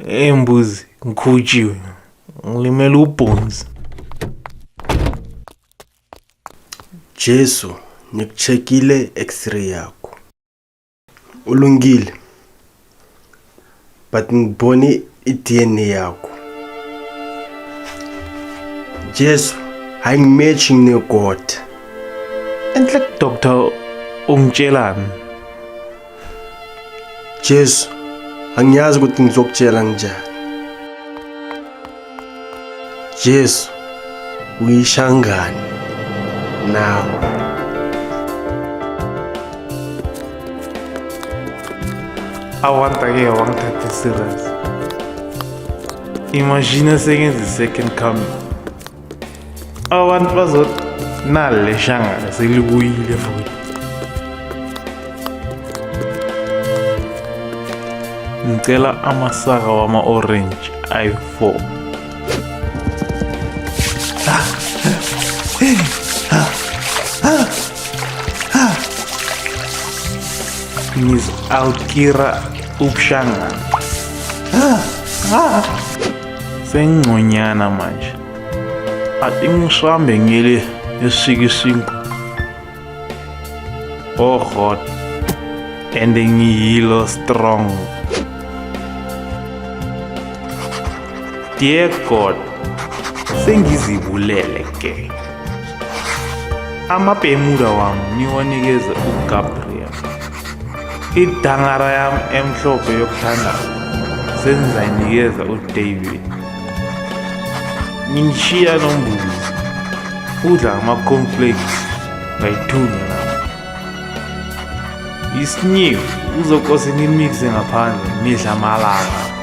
Embuzi ngikhutshiwe ngilimele ubhonzi. Jesu, ngikucheckile x-ray yakho. Ulungile. But ngibone i-DNA yakho. Jesu, ayingimatching negod. Enhle doctor ungitshelani? Jesu, angiyazi ukuthi ngizokutshela njani. Jesu, uyishangani nawe. Awantake wangithatha serious. Imagine sekenza second coming. Abantu bazothi nale shangana selibuyile futhi. Ngicela amasaka wama-orange ayi-4. Ngizawukira ubushangana. Sengconyana manje. Ati ngishambe ngile esikisinku. Oh God. And ngiyilo strong. Dear God, sengizibulele ke. Amabhemuda wami niwanikeze uGabriel. Idangara yami emhlophe yokuthanda sengizayinikeza uDavid. Ngishiya nombuzi udla ama-cornflakes ngayithunya lapho. Isinyevu uzokose ngimixe ngaphandle midla amalanga.